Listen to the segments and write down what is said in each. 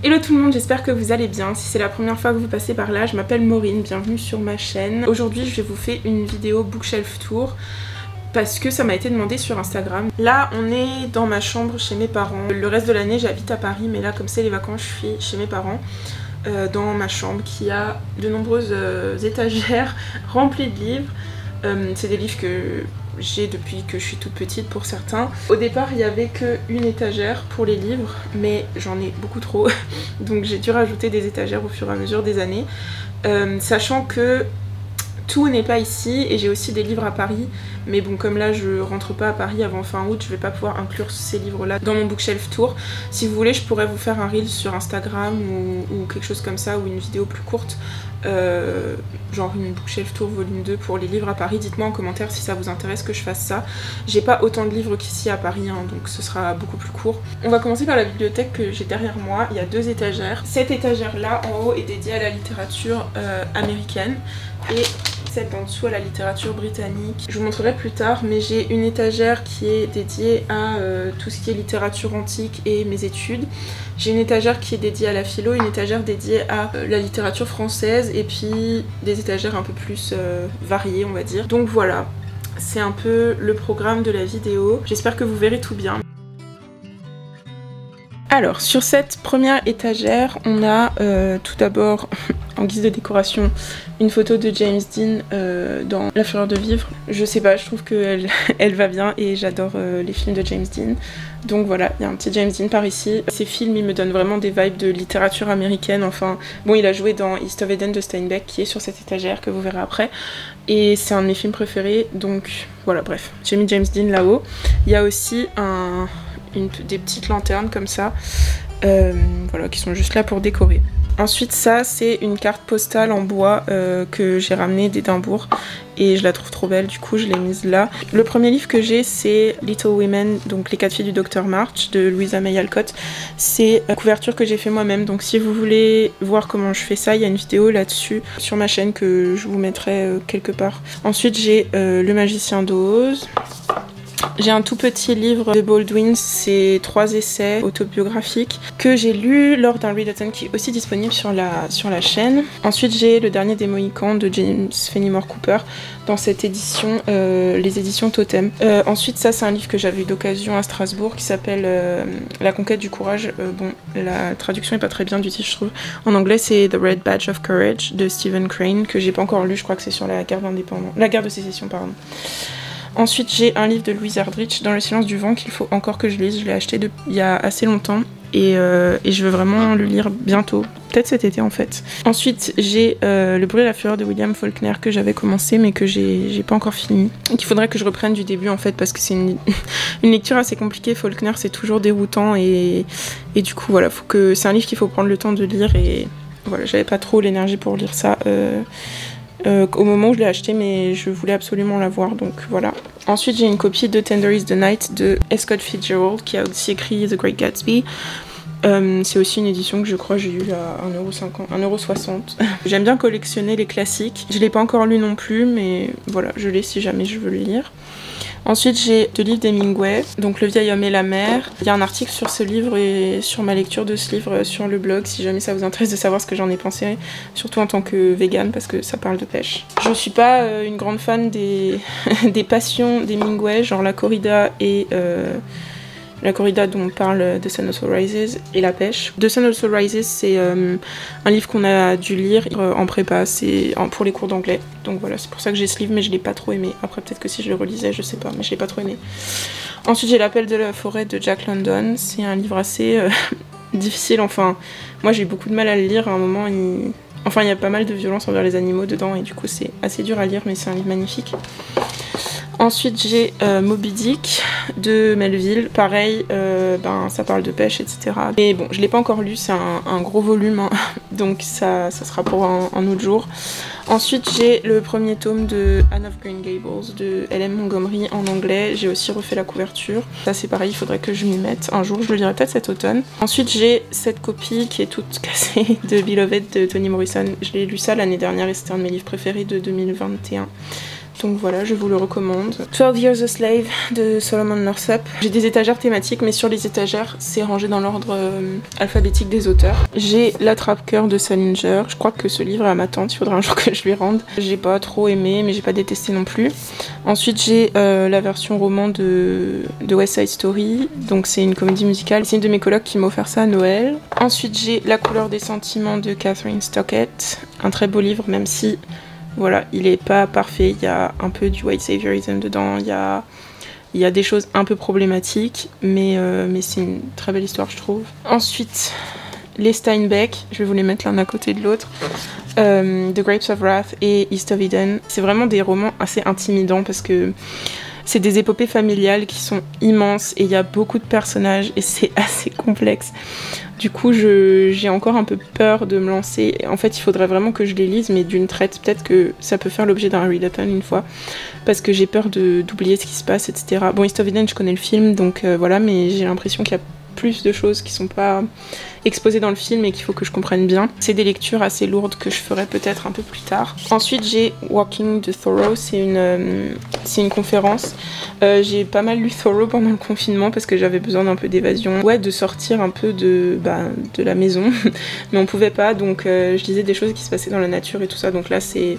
Hello tout le monde, j'espère que vous allez bien. Si c'est la première fois que vous passez par là, je m'appelle Maureen, bienvenue sur ma chaîne. Aujourd'hui je vais vous faire une vidéo bookshelf tour parce que ça m'a été demandé sur Instagram. Là on est dans ma chambre chez mes parents. Le reste de l'année j'habite à Paris, mais là comme c'est les vacances je suis chez mes parents. Dans ma chambre qui a de nombreuses étagères remplies de livres. C'est des livres que j'ai depuis que je suis toute petite pour certains. Au départ il n'y avait qu'une étagère pour les livres, mais j'en ai beaucoup trop donc j'ai dû rajouter des étagères au fur et à mesure des années, sachant que tout n'est pas ici et j'ai aussi des livres à Paris, mais bon comme là je rentre pas à Paris avant fin août, je vais pas pouvoir inclure ces livres là dans mon bookshelf tour. Si vous voulez je pourrais vous faire un reel sur Instagram ou quelque chose comme ça, ou une vidéo plus courte, genre une bookshelf tour volume 2 pour les livres à Paris. Dites moi en commentaire si ça vous intéresse que je fasse ça. J'ai pas autant de livres qu'ici à Paris hein, donc ce sera beaucoup plus court. On va commencer par la bibliothèque que j'ai derrière moi. Il y a deux étagères. Cette étagère là en haut est dédiée à la littérature américaine et celle en dessous à la littérature britannique. Je vous montrerai plus tard, mais j'ai une étagère qui est dédiée à tout ce qui est littérature antique et mes études. J'ai une étagère qui est dédiée à la philo, une étagère dédiée à la littérature française et puis des étagères un peu plus variées on va dire. Donc voilà, c'est un peu le programme de la vidéo. J'espère que vous verrez tout bien. Alors sur cette première étagère on a tout d'abord en guise de décoration une photo de James Dean dans La Fureur de vivre. Je sais pas, je trouve qu'elle elle va bien et j'adore les films de James Dean. Donc voilà, il y a un petit James Dean par ici. Ces films ils me donnent vraiment des vibes de littérature américaine. Enfin bon, il a joué dans East of Eden de Steinbeck qui est sur cette étagère que vous verrez après. Et c'est un de mes films préférés, donc voilà, bref. J'ai mis James Dean là-haut. Il y a aussi des petites lanternes comme ça, voilà, qui sont juste là pour décorer. Ensuite ça c'est une carte postale en bois que j'ai ramenée d'Édimbourg et je la trouve trop belle, du coup je l'ai mise là. Le premier livre que j'ai c'est Little Women, donc Les 4 filles du Dr March de Louisa May Alcott. C'est une couverture que j'ai fait moi-même, donc si vous voulez voir comment je fais ça, il y a une vidéo là-dessus sur ma chaîne que je vous mettrai quelque part. Ensuite j'ai Le Magicien d'Oz. J'ai un tout petit livre de Baldwin, c'est 3 essais autobiographiques que j'ai lus lors d'un readathon qui est aussi disponible sur la chaîne. Ensuite j'ai Le Dernier des Mohicans de James Fenimore Cooper dans cette édition, les éditions Totem. Ensuite ça c'est un livre que j'avais eu d'occasion à Strasbourg qui s'appelle La Conquête du Courage. Bon la traduction est pas très bien du titre je trouve. En anglais c'est The Red Badge of Courage de Stephen Crane que j'ai pas encore lu, je crois que c'est sur la guerre de sécession pardon. Ensuite j'ai un livre de Louise Erdrich, Dans le silence du vent, qu'il faut encore que je lise. Je l'ai acheté il y a assez longtemps et je veux vraiment le lire bientôt, peut-être cet été en fait. Ensuite j'ai Le bruit et la fureur de William Faulkner que j'avais commencé mais que j'ai pas encore fini. Et qu'il faudrait que je reprenne du début en fait parce que c'est une lecture assez compliquée. Faulkner c'est toujours déroutant et du coup voilà, c'est un livre qu'il faut prendre le temps de lire et voilà, j'avais pas trop l'énergie pour lire ça au moment où je l'ai acheté, mais je voulais absolument l'avoir, donc voilà. Ensuite j'ai une copie de Tender is the Night de S. Scott Fitzgerald qui a aussi écrit The Great Gatsby. C'est aussi une édition que je crois j'ai eu à 1,60 €. J'aime bien collectionner les classiques. Je l'ai pas encore lu non plus, mais voilà, je l'ai si jamais je veux le lire. Ensuite j'ai 2 livres d'Hemingway, donc Le vieil homme et la mer. Il y a un article sur ce livre et sur ma lecture de ce livre sur le blog si jamais ça vous intéresse de savoir ce que j'en ai pensé, surtout en tant que végane parce que ça parle de pêche. Je suis pas une grande fan des passions d'Hemingway, genre la corrida et la corrida dont on parle, The Sun Also Rises, et la pêche. The Sun Also Rises, c'est un livre qu'on a dû lire en prépa, c'est pour les cours d'anglais. Donc voilà, c'est pour ça que j'ai ce livre, mais je l'ai pas trop aimé. Après peut-être que si je le relisais, je sais pas, mais je l'ai pas trop aimé. Ensuite j'ai L'Appel de la forêt de Jack London, c'est un livre assez difficile, enfin, moi j'ai eu beaucoup de mal à le lire, à un moment il y a pas mal de violence envers les animaux dedans, et du coup c'est assez dur à lire, mais c'est un livre magnifique. Ensuite j'ai Moby Dick de Melville, pareil, ça parle de pêche, etc. Mais bon, je l'ai pas encore lu, c'est un gros volume, hein, donc ça sera pour un autre jour. Ensuite j'ai le premier tome de Anne of Green Gables de L.M. Montgomery en anglais, j'ai aussi refait la couverture. Ça c'est pareil, il faudrait que je m'y mette un jour, je le lirai peut-être cet automne. Ensuite j'ai cette copie qui est toute cassée de Beloved de Toni Morrison, je l'ai lu ça l'année dernière et c'était un de mes livres préférés de 2021. Donc voilà, je vous le recommande. 12 Years a Slave de Solomon Northup. J'ai des étagères thématiques, mais sur les étagères, c'est rangé dans l'ordre alphabétique des auteurs. J'ai L'Attrape-Cœur de Salinger. Je crois que ce livre est à ma tante, il faudra un jour que je lui rende. J'ai pas trop aimé, mais j'ai pas détesté non plus. Ensuite, j'ai la version roman de West Side Story. Donc c'est une comédie musicale. C'est une de mes colocs qui m'a offert ça à Noël. Ensuite, j'ai La couleur des sentiments de Catherine Stockett. Un très beau livre, même si... Voilà, il est pas parfait, il y a un peu du white saviorism dedans, il y a des choses un peu problématiques, mais c'est une très belle histoire, je trouve. Ensuite, les Steinbeck, je vais vous les mettre l'un à côté de l'autre. The Grapes of Wrath et East of Eden. C'est vraiment des romans assez intimidants parce que c'est des épopées familiales qui sont immenses et il y a beaucoup de personnages et c'est assez complexe. Du coup, j'ai encore un peu peur de me lancer. En fait, il faudrait vraiment que je les lise, mais d'une traite. Peut-être que ça peut faire l'objet d'un readathon une fois, parce que j'ai peur d'oublier ce qui se passe, etc. Bon, East of Eden, je connais le film, donc voilà, mais j'ai l'impression qu'il y a plus de choses qui sont pas exposées dans le film et qu'il faut que je comprenne bien. C'est des lectures assez lourdes que je ferai peut-être un peu plus tard. Ensuite, j'ai Walking de Thoreau, c'est une conférence. J'ai pas mal lu Thoreau pendant le confinement parce que j'avais besoin d'un peu d'évasion. Ouais, de sortir un peu de la maison, mais on pouvait pas, donc je lisais des choses qui se passaient dans la nature et tout ça, donc là c'est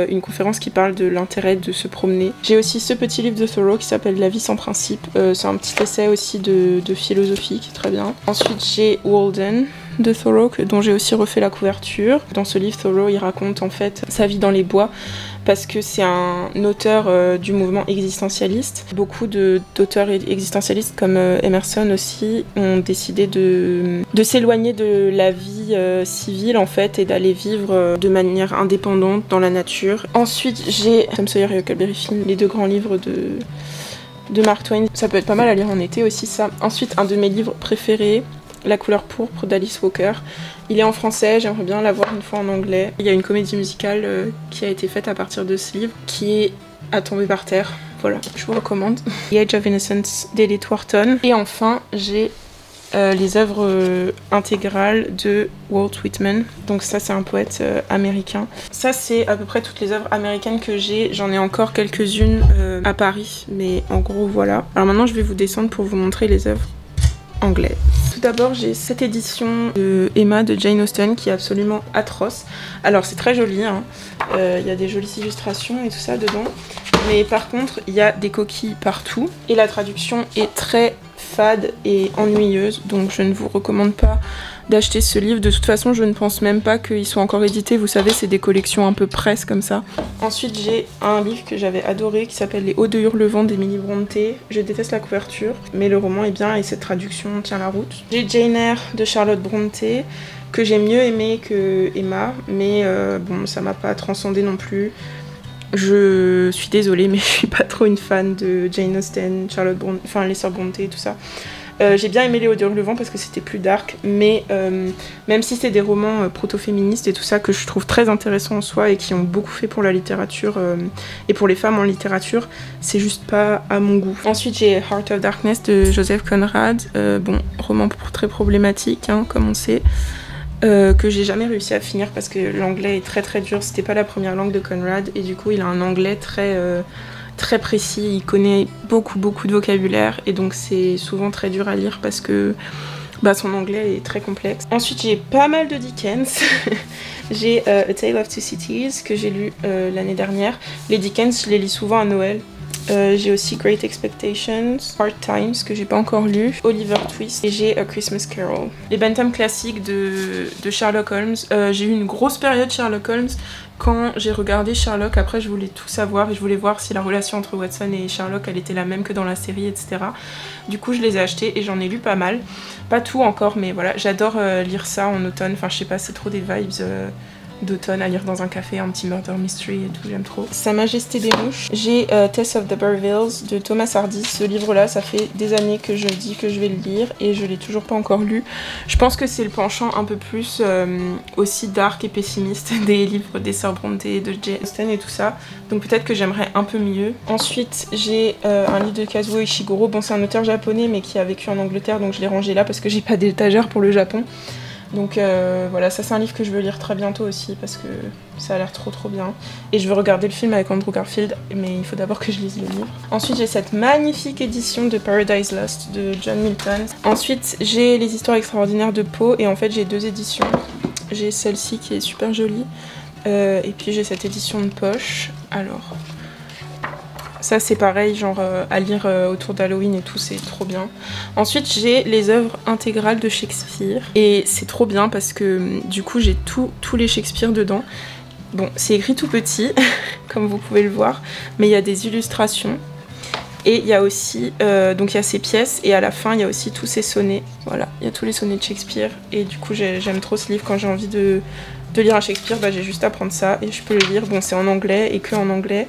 une conférence qui parle de l'intérêt de se promener. J'ai aussi ce petit livre de Thoreau qui s'appelle La vie sans principe. C'est un petit essai aussi de philosophie qui est très bien. Ensuite, j'ai Walden de Thoreau, dont j'ai aussi refait la couverture. Dans ce livre, Thoreau, il raconte en fait sa vie dans les bois, parce que c'est un auteur du mouvement existentialiste. Beaucoup d'auteurs existentialistes comme Emerson aussi ont décidé de s'éloigner de la vie civile en fait et d'aller vivre de manière indépendante dans la nature. Ensuite, j'ai Tom Sawyer et Huckleberry Finn, les deux grands livres de Mark Twain. Ça peut être pas mal à lire en été aussi, ça. Ensuite, un de mes livres préférés, La couleur pourpre d'Alice Walker. Il est en français, j'aimerais bien l'avoir une fois en anglais. Il y a une comédie musicale qui a été faite à partir de ce livre, qui est à tomber par terre. Voilà, je vous recommande. The Age of Innocence d'Edith Wharton. Et enfin, j'ai les œuvres intégrales de Walt Whitman. Donc ça, c'est un poète américain. Ça, c'est à peu près toutes les œuvres américaines que j'ai. J'en ai encore quelques-unes à Paris, mais en gros, voilà. Alors maintenant, je vais vous descendre pour vous montrer les œuvres anglaises. Tout d'abord, j'ai cette édition de Emma de Jane Austen qui est absolument atroce. Alors c'est très joli, hein. Y a des jolies illustrations et tout ça dedans, mais par contre il y a des coquilles partout et la traduction est très fade et ennuyeuse, donc je ne vous recommande pas d'acheter ce livre. De toute façon, je ne pense même pas qu'il soit encore édité. Vous savez, c'est des collections un peu presse comme ça. Ensuite, j'ai un livre que j'avais adoré qui s'appelle Les Hauts de Hurlevent d'Emily Brontë. Je déteste la couverture, mais le roman est bien et cette traduction tient la route. J'ai Jane Eyre de Charlotte Brontë, que j'ai mieux aimé que Emma, mais bon, ça m'a pas transcendé non plus. Je suis désolée, mais je suis pas trop une fan de Jane Austen, Charlotte Brontë, enfin les sœurs Brontë et tout ça. J'ai bien aimé Les Hauts de Hurlevent parce que c'était plus dark, mais même si c'est des romans proto-féministes et tout ça que je trouve très intéressants en soi et qui ont beaucoup fait pour la littérature et pour les femmes en littérature, c'est juste pas à mon goût. Ensuite, j'ai Heart of Darkness de Joseph Conrad, bon, roman très problématique, hein, comme on sait. Que j'ai jamais réussi à finir parce que l'anglais est très très dur, c'était pas la première langue de Conrad et du coup il a un anglais très précis, il connaît beaucoup de vocabulaire et donc c'est souvent très dur à lire parce que son anglais est très complexe. Ensuite j'ai pas mal de Dickens. J'ai A Tale of Two Cities que j'ai lu l'année dernière. Les Dickens je les lis souvent à Noël. J'ai aussi Great Expectations, Hard Times que j'ai pas encore lu, Oliver Twist et j'ai A Christmas Carol. Les Bentham classiques de Sherlock Holmes. J'ai eu une grosse période Sherlock Holmes quand j'ai regardé Sherlock. Après je voulais tout savoir et je voulais voir si la relation entre Watson et Sherlock elle était la même que dans la série, etc. Du coup je les ai achetés et j'en ai lu pas mal. Pas tout encore, mais voilà, j'adore lire ça en automne. Enfin je sais pas, c'est trop des vibes d'automne à lire dans un café, un petit murder mystery et tout, j'aime trop. Sa Majesté des Mouches. J'ai Tess of the Burvilles de Thomas Hardy. Ce livre-là, ça fait des années que je dis que je vais le lire et je l'ai toujours pas encore lu. Je pense que c'est le penchant un peu plus aussi dark et pessimiste des livres des sœurs Brontë, de Jane Austen et tout ça. Donc peut-être que j'aimerais un peu mieux. Ensuite, j'ai un livre de Kazuo Ishiguro. Bon, c'est un auteur japonais mais qui a vécu en Angleterre, donc je l'ai rangé là parce que j'ai pas d'étagère pour le Japon. Donc voilà, ça c'est un livre que je veux lire très bientôt aussi parce que ça a l'air trop bien. Et je veux regarder le film avec Andrew Garfield, mais il faut d'abord que je lise le livre. Ensuite j'ai cette magnifique édition de Paradise Lost de John Milton. Ensuite j'ai les histoires extraordinaires de Poe et en fait j'ai 2 éditions. J'ai celle-ci qui est super jolie et puis j'ai cette édition de poche. Alors... ça c'est pareil, genre à lire autour d'Halloween et tout, c'est trop bien. Ensuite j'ai les œuvres intégrales de Shakespeare et c'est trop bien parce que du coup j'ai tous les Shakespeare dedans. Bon, c'est écrit tout petit, comme vous pouvez le voir, mais il y a des illustrations. Et il y a aussi, donc il y a ces pièces et à la fin il y a aussi tous ces sonnets. Voilà, il y a tous les sonnets de Shakespeare et du coup j'aime trop ce livre. Quand j'ai envie de lire un Shakespeare, bah, j'ai juste à prendre ça et je peux le lire. Bon, c'est en anglais et que en anglais.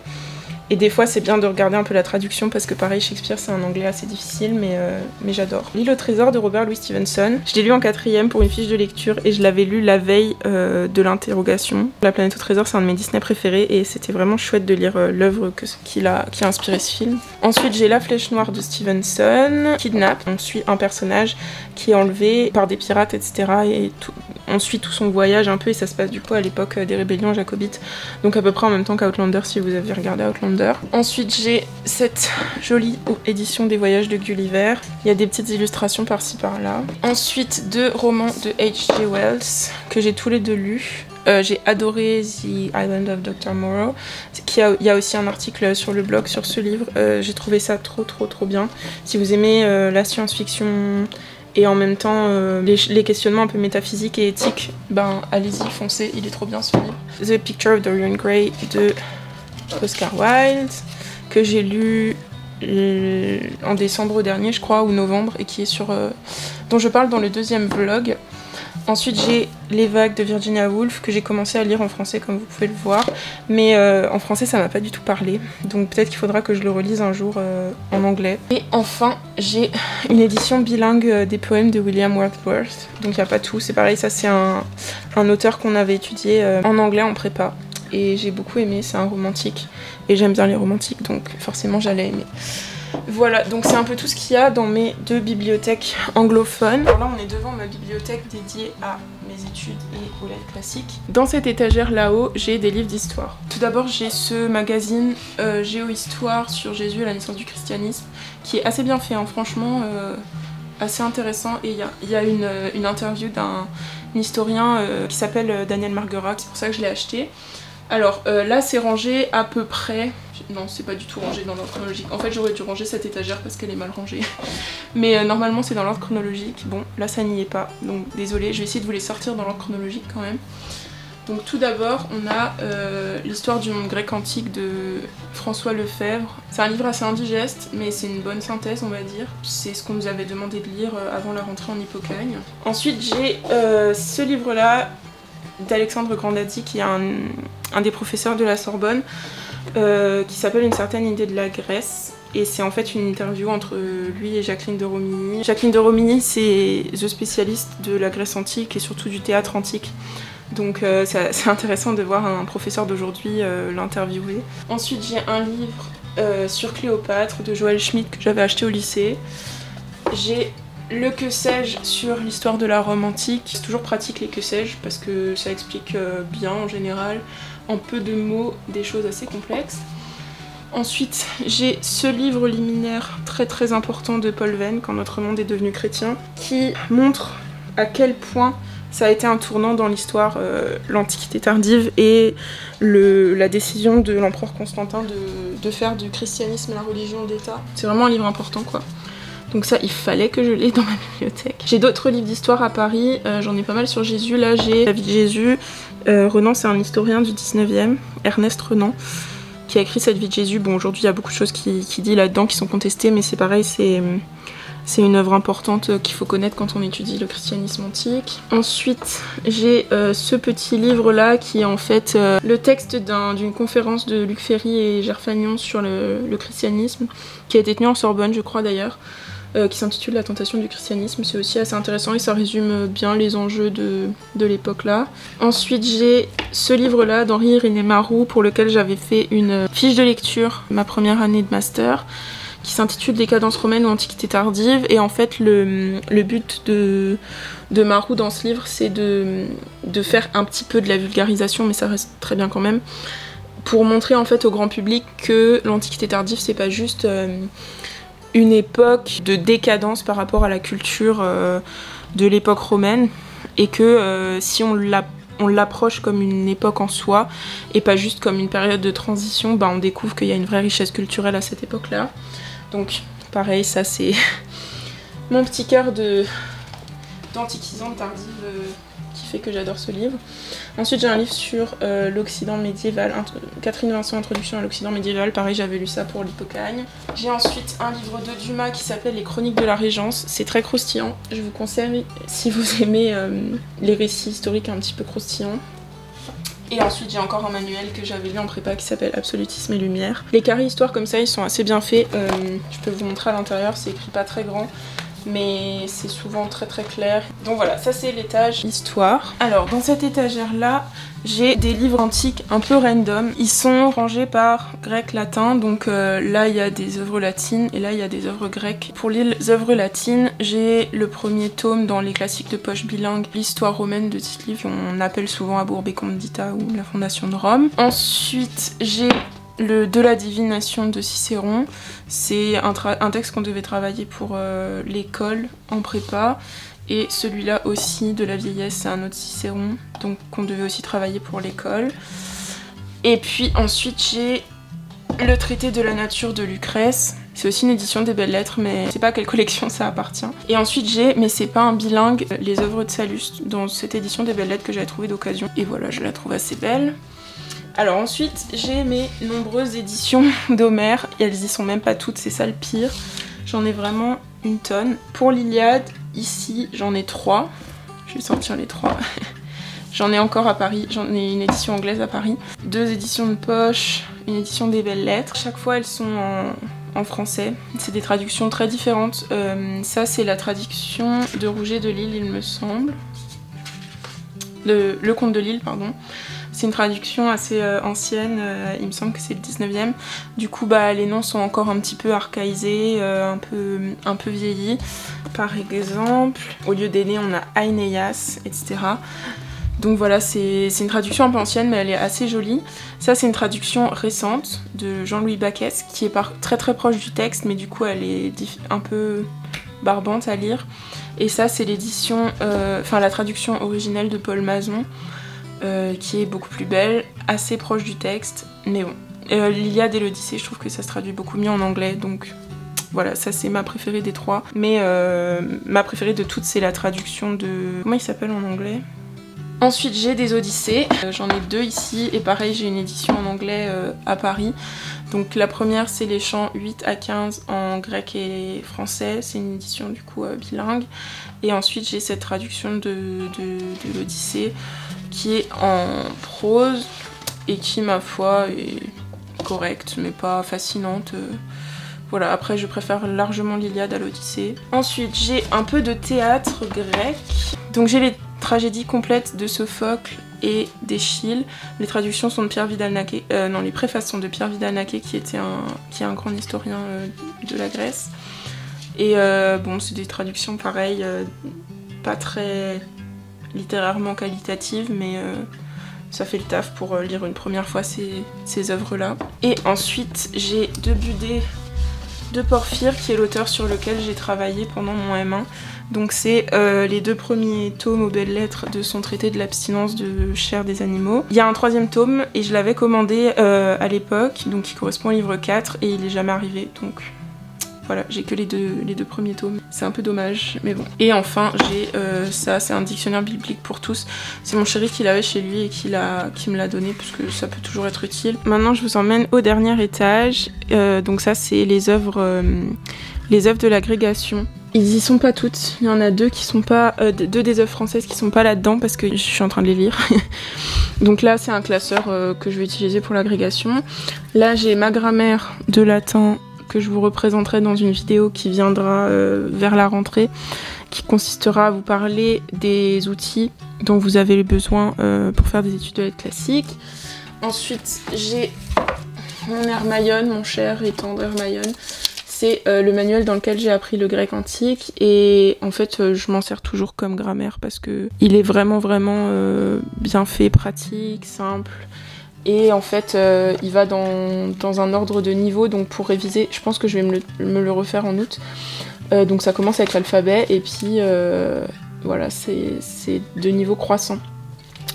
Et des fois c'est bien de regarder un peu la traduction parce que pareil Shakespeare c'est un anglais assez difficile mais j'adore. L'île au trésor de Robert Louis Stevenson, je l'ai lu en 4e pour une fiche de lecture et je l'avais lu la veille de l'interrogation. La planète au trésor c'est un de mes Disney préférés et c'était vraiment chouette de lire l'œuvre qui a inspiré ce film. Ensuite j'ai La Flèche Noire de Stevenson, Kidnap, on suit un personnage qui est enlevé par des pirates etc. et on suit tout son voyage un peu et ça se passe du coup à l'époque des rébellions jacobites, donc à peu près en même temps qu'Outlander si vous avez regardé Outlander. Ensuite j'ai cette jolie édition des voyages de Gulliver, il y a des petites illustrations par-ci par-là. Ensuite 2 romans de H.G. Wells que j'ai tous les 2 lus. J'ai adoré The Island of Dr. Moreau, il y a aussi un article sur le blog sur ce livre, j'ai trouvé ça trop bien. Si vous aimez la science-fiction et en même temps les questionnements un peu métaphysiques et éthiques, ben allez-y, foncez, il est trop bien ce livre. The Picture of Dorian Gray de Oscar Wilde, que j'ai lu en décembre dernier je crois, ou novembre, et qui est dont je parle dans le 2e vlog. Ensuite j'ai Les Vagues de Virginia Woolf que j'ai commencé à lire en français comme vous pouvez le voir, mais en français ça m'a pas du tout parlé, donc peut-être qu'il faudra que je le relise un jour en anglais. Et enfin j'ai une édition bilingue des poèmes de William Wordsworth, donc il n'y a pas tout, c'est pareil, ça c'est un auteur qu'on avait étudié en anglais en prépa. Et j'ai beaucoup aimé, c'est un romantique. Et j'aime bien les romantiques, donc forcément j'allais aimer. Voilà, donc c'est un peu tout ce qu'il y a dans mes 2 bibliothèques anglophones. Alors là on est devant ma bibliothèque dédiée à mes études et aux lettres classiques. Dans cette étagère là-haut, j'ai des livres d'histoire. Tout d'abord j'ai ce magazine Géohistoire sur Jésus et la naissance du christianisme, qui est assez bien fait, hein, franchement, assez intéressant. Et il y a une interview d'un historien qui s'appelle Daniel Marguerat, c'est pour ça que je l'ai acheté. Alors là c'est rangé à peu près, non c'est pas du tout rangé dans l'ordre chronologique, en fait j'aurais dû ranger cette étagère parce qu'elle est mal rangée, mais normalement c'est dans l'ordre chronologique, bon là ça n'y est pas, donc désolée, je vais essayer de vous les sortir dans l'ordre chronologique quand même. Donc tout d'abord on a l'histoire du monde grec antique de François Lefebvre. C'est un livre assez indigeste mais c'est une bonne synthèse on va dire, c'est ce qu'on nous avait demandé de lire avant la rentrée en Hippocagne. Ensuite j'ai ce livre là d'Alexandre Grandati qui est un des professeurs de la Sorbonne qui s'appelle Une certaine idée de la Grèce, et c'est en fait une interview entre lui et Jacqueline de Romilly. Jacqueline de Romilly c'est the spécialiste de la Grèce antique et surtout du théâtre antique, donc c'est intéressant de voir un professeur d'aujourd'hui l'interviewer. Ensuite j'ai un livre sur Cléopâtre de Joël Schmidt que j'avais acheté au lycée. J'ai le que sais-je sur l'histoire de la Rome antique. C'est toujours pratique les que sais-je parce que ça explique bien en général, en peu de mots, des choses assez complexes. Ensuite j'ai ce livre liminaire très important de Paul Venn, Quand notre monde est devenu chrétien, qui montre à quel point ça a été un tournant dans l'histoire, l'Antiquité tardive et la décision de l'empereur Constantin de faire du christianisme la religion d'État. C'est vraiment un livre important quoi. Donc ça, il fallait que je l'ai dans ma bibliothèque. J'ai d'autres livres d'histoire à Paris, j'en ai pas mal sur Jésus. Là, j'ai La vie de Jésus. Renan, c'est un historien du 19e, Ernest Renan, qui a écrit cette vie de Jésus. Bon, aujourd'hui, il y a beaucoup de choses qui dit là-dedans qui sont contestées, mais c'est pareil, c'est une œuvre importante qu'il faut connaître quand on étudie le christianisme antique. Ensuite, j'ai ce petit livre-là qui est en fait le texte d'une conférence de Luc Ferry et Gerfagnon sur le christianisme, qui a été tenue en Sorbonne, je crois d'ailleurs. Qui s'intitule La tentation du christianisme. C'est aussi assez intéressant et ça résume bien les enjeux de l'époque là. Ensuite j'ai ce livre là d'Henri Irénée Marrou pour lequel j'avais fait une fiche de lecture ma première année de master, qui s'intitule Décadence romaine ou Antiquité tardive. Et en fait, le but de Marou dans ce livre, c'est de faire un petit peu de la vulgarisation, mais ça reste très bien quand même, pour montrer en fait au grand public que l'Antiquité tardive, c'est pas juste une époque de décadence par rapport à la culture de l'époque romaine, et que si on l'approche comme une époque en soi et pas juste comme une période de transition, bah on découvre qu'il y a une vraie richesse culturelle à cette époque-là. Donc pareil, ça c'est mon petit cœur d'antiquisante tardive qui fait que j'adore ce livre. Ensuite j'ai un livre sur l'Occident médiéval, Catherine Vincent, Introduction à l'Occident médiéval, pareil j'avais lu ça pour l'Hippocagne. J'ai ensuite un livre de Dumas qui s'appelle Les Chroniques de la Régence, c'est très croustillant, je vous conseille si vous aimez les récits historiques un petit peu croustillants. Et ensuite j'ai encore un manuel que j'avais lu en prépa qui s'appelle Absolutisme et Lumière. Les carrés histoire comme ça ils sont assez bien faits, je peux vous montrer à l'intérieur, c'est écrit pas très grand, mais c'est souvent très très clair. Donc voilà, ça c'est l'étage histoire. Alors dans cette étagère là, j'ai des livres antiques un peu random. Ils sont rangés par grec, latin, donc là il y a des œuvres latines et là il y a des œuvres grecques. Pour les œuvres latines, j'ai le premier tome dans les classiques de poche bilingue, l'histoire romaine de Tite-Livre, qu'on appelle souvent Abourbe et Condita ou la fondation de Rome. Ensuite j'ai le De la divination de Cicéron, c'est un texte qu'on devait travailler pour l'école en prépa, et celui-là aussi, De la vieillesse, c'est un autre Cicéron, donc qu'on devait aussi travailler pour l'école. Et puis ensuite j'ai le traité de la nature de Lucrèce, c'est aussi une édition des Belles Lettres, mais je sais pas à quelle collection ça appartient. Et ensuite j'ai, mais c'est pas un bilingue, les œuvres de Sallust, dans cette édition des Belles Lettres que j'avais trouvée d'occasion, et voilà, je la trouve assez belle. Alors ensuite, j'ai mes nombreuses éditions d'Homère, et elles y sont même pas toutes, c'est ça le pire. J'en ai vraiment une tonne. Pour l'Iliade, ici, j'en ai 3. Je vais sortir les 3. J'en ai encore à Paris, j'en ai une édition anglaise à Paris. 2 éditions de poche, une édition des Belles Lettres. Chaque fois, elles sont en français. C'est des traductions très différentes. Ça, c'est la traduction de Rouget de Lille, il me semble. Le Comte de Lille, pardon. C'est une traduction assez ancienne, il me semble que c'est le 19e. Du coup, bah, les noms sont encore un petit peu archaïsés, un peu vieillis. Par exemple, au lieu d'Aîné, on a Aenéas, etc. Donc voilà, c'est une traduction un peu ancienne, mais elle est assez jolie. Ça, c'est une traduction récente de Jean-Louis Baquès, qui est très très proche du texte, mais du coup, elle est un peu barbante à lire. Et ça, c'est l'édition, la traduction originelle de Paul Mazon, qui est beaucoup plus belle, assez proche du texte, mais bon. L'Iliade et l'Odyssée, je trouve que ça se traduit beaucoup mieux en anglais, donc voilà, ça c'est ma préférée des 3. Mais ma préférée de toutes, c'est la traduction de... Comment il s'appelle en anglais ? Ensuite, j'ai des Odyssées, j'en ai 2 ici, et pareil, j'ai une édition en anglais à Paris. Donc la première, c'est les chants 8 à 15 en grec et français, c'est une édition du coup bilingue. Et ensuite, j'ai cette traduction de l'Odyssée, qui est en prose et qui, ma foi, est correcte mais pas fascinante. Voilà, après je préfère largement l'Iliade à l'Odyssée. Ensuite j'ai un peu de théâtre grec, donc j'ai les tragédies complètes de Sophocle et d'Échille. Les traductions sont de Pierre Vidal-Naquet, les préfaces sont de Pierre Vidal-Naquet qui est un grand historien de la Grèce. Et bon, c'est des traductions pareilles, pas très littérairement qualitatives, mais ça fait le taf pour lire une première fois ces œuvres-là. Et ensuite, j'ai deux Budets de Porphyre, qui est l'auteur sur lequel j'ai travaillé pendant mon M1. Donc c'est les 2 premiers tomes aux Belles Lettres de son traité de l'abstinence de chair des animaux. Il y a un 3e tome, et je l'avais commandé à l'époque, donc qui correspond au livre 4, et il est jamais arrivé, donc... Voilà, j'ai que les deux premiers tomes. C'est un peu dommage, mais bon. Et enfin, j'ai ça, c'est un dictionnaire biblique pour tous. C'est mon chéri qui l'avait chez lui et qui me l'a donné, parce que ça peut toujours être utile. Maintenant, je vous emmène au dernier étage. Donc ça, c'est les œuvres de l'agrégation. Ils y sont pas toutes. Il y en a 2 qui sont pas... 2 des œuvres françaises qui sont pas là-dedans, parce que je suis en train de les lire. Donc là, c'est un classeur que je vais utiliser pour l'agrégation. Là, j'ai ma grammaire de latin, que je vous représenterai dans une vidéo qui viendra vers la rentrée, qui consistera à vous parler des outils dont vous avez besoin pour faire des études de lettres classiques. Ensuite, j'ai mon Hermione, mon cher et tendre Hermione. c'est le manuel dans lequel j'ai appris le grec antique et en fait je m'en sers toujours comme grammaire parce que il est vraiment bien fait, pratique, simple. Et en fait, il va dans un ordre de niveau, donc pour réviser, je pense que je vais me le refaire en août. Donc ça commence avec l'alphabet, et puis voilà, c'est de niveau croissant.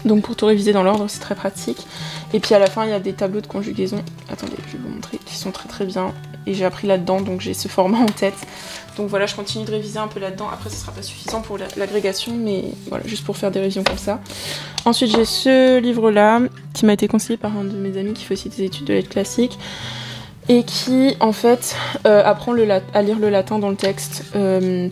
Donc pour tout réviser dans l'ordre, c'est très pratique. Et puis à la fin, il y a des tableaux de conjugaison, attendez, je vais vous montrer, qui sont très bien. Et j'ai appris là-dedans, donc j'ai ce format en tête. Donc voilà, je continue de réviser un peu là-dedans. Après, ce sera pas suffisant pour l'agrégation, mais voilà, juste pour faire des révisions comme ça. Ensuite, j'ai ce livre-là, qui m'a été conseillé par un de mes amis qui fait aussi des études de lettres classiques, et qui, en fait, apprend à lire le latin dans le texte.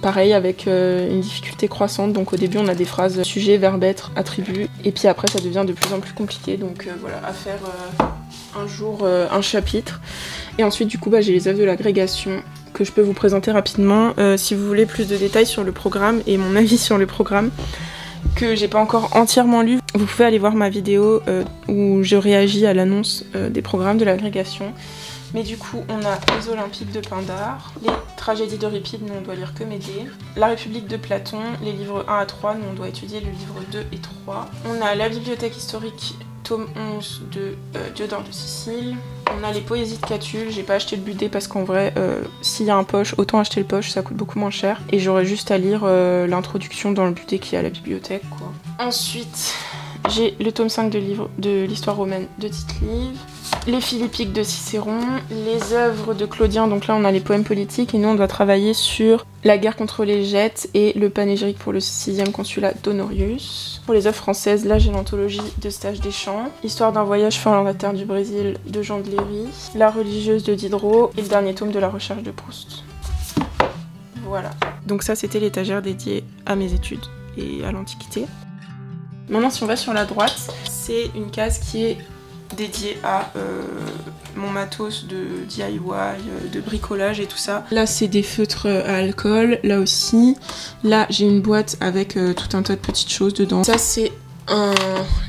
Pareil, avec une difficulté croissante. Donc au début, on a des phrases sujet, verbe être, attribut. Et puis après, ça devient de plus en plus compliqué. Donc voilà, à faire un jour un chapitre. Et ensuite, du coup, j'ai les œuvres de l'agrégation que je peux vous présenter rapidement. Si vous voulez plus de détails sur le programme et mon avis sur le programme, que j'ai pas encore entièrement lu, vous pouvez aller voir ma vidéo où je réagis à l'annonce des programmes de l'agrégation. Mais du coup, on a les Olympiques de Pindare, les tragédies d'Euripide, nous on doit lire que Médée, la République de Platon, les livres 1 à 3, nous on doit étudier le livre 2 et 3. On a la bibliothèque historique, tome 11 de Diodore de Sicile. On a les poésies de Catulle, j'ai pas acheté le Budé parce qu'en vrai, s'il y a un poche, autant acheter le poche, ça coûte beaucoup moins cher. Et j'aurais juste à lire l'introduction dans le Budé qui est à la bibliothèque, quoi. Ensuite, j'ai le tome 5 de l'histoire romaine de Tite-Live, les Philippiques de Cicéron, les œuvres de Claudien, donc là on a les poèmes politiques et nous on doit travailler sur la guerre contre les Gettes et le panégyrique pour le 6e consulat d'Honorius. Pour les œuvres françaises, là j'ai l'anthologie de Stage Deschamps, Histoire d'un voyage fin la terre du Brésil de Jean de Léry, La religieuse de Diderot et le dernier tome de La recherche de Proust. Voilà. Donc ça c'était l'étagère dédiée à mes études et à l'Antiquité. Maintenant si on va sur la droite, c'est une case qui est dédiée à mon matos de DIY, de bricolage et tout ça. Là c'est des feutres à alcool, là aussi. Là j'ai une boîte avec tout un tas de petites choses dedans. Ça c'est un